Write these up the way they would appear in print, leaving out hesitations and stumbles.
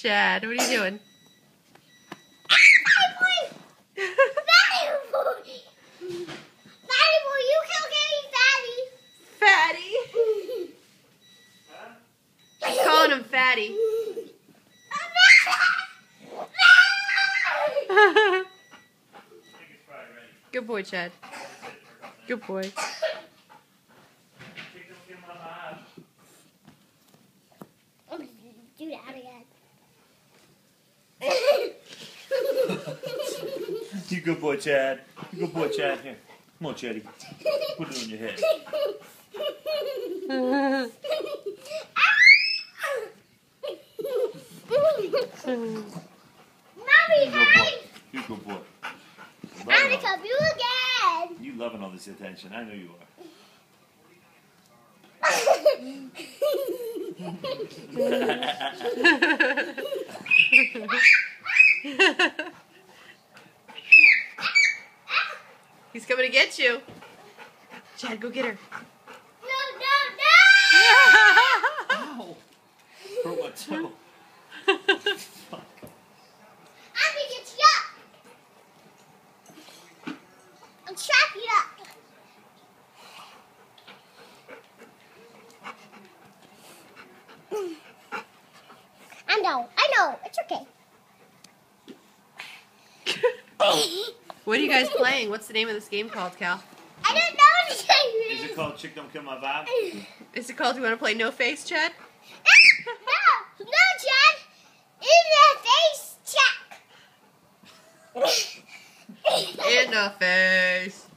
Chad, what are you doing? Fatty. She's calling him Fatty. Good boy, Chad. Good boy. Do that again. You good boy, Chad. You good boy, Chad. Here. Come on, Chaddy. Put it on your head. Mommy, hi! You good boy. I'm gonna come you again. You loving all this attention. I know you are. He's coming to get you. Chad, go get her. No! Ow. Hurt my toe. Fuck. I'm gonna get you up. I'm trap you up. I know, it's okay. What are you guys playing? What's the name of this game called, Cal? I don't know what the game Is it called Chick Don't Kill My Vibe? Is it called You Want to Play No Face, Chad? No, Chad. In the face, check. In the face.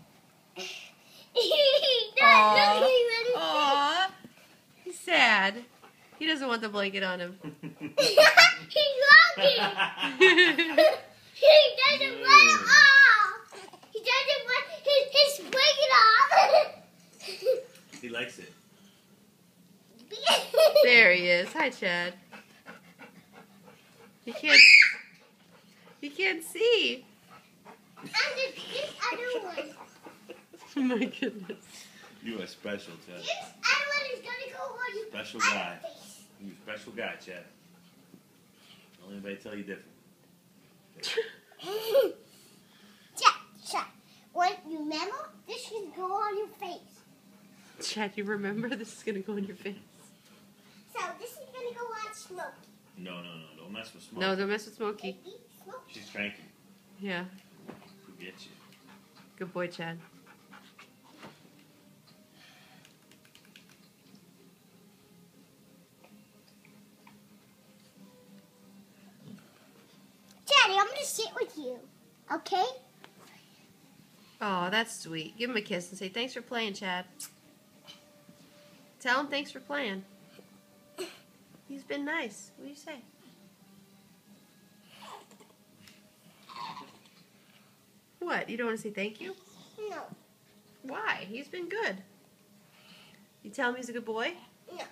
Aww. He's sad. He doesn't want the blanket on him. He's lucky. He doesn't want it off. He doesn't want his blanket off. He likes it. There he is. Hi, Chad. He can't see. And this other one. Oh my goodness. You are special, Chad. This other one is gonna go on your Special guy. You a special guy, Chad. Don't let anybody tell you different. Check. What you remember? This should go on your face. Chad, you remember this is going to go in your face? So this is gonna go on Smokey. No. Don't mess with Smoke. No, don't mess with Smokey. Smokey. She's cranky. Yeah. She'll get you. Good boy, Chad. Daddy, I'm gonna sit with you. Okay? Oh, that's sweet. Give him a kiss and say thanks for playing, Chad. Tell him thanks for playing. He's been nice. What do you say? What? You don't want to say thank you? No. Why? He's been good. You tell him he's a good boy? No.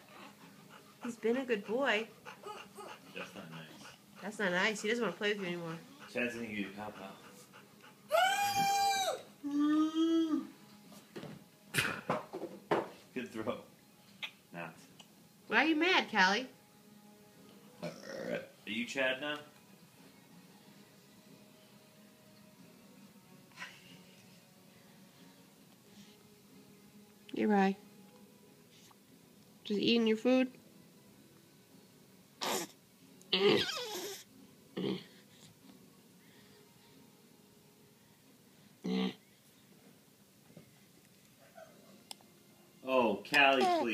He's been a good boy. That's not nice. That's not nice. He doesn't want to play with you anymore. Chad's gonna give you pow pow. Good throw. Not. Why are you mad, Callie? Are you Chad now? You're right. Just eating your food? Oh, Callie, please.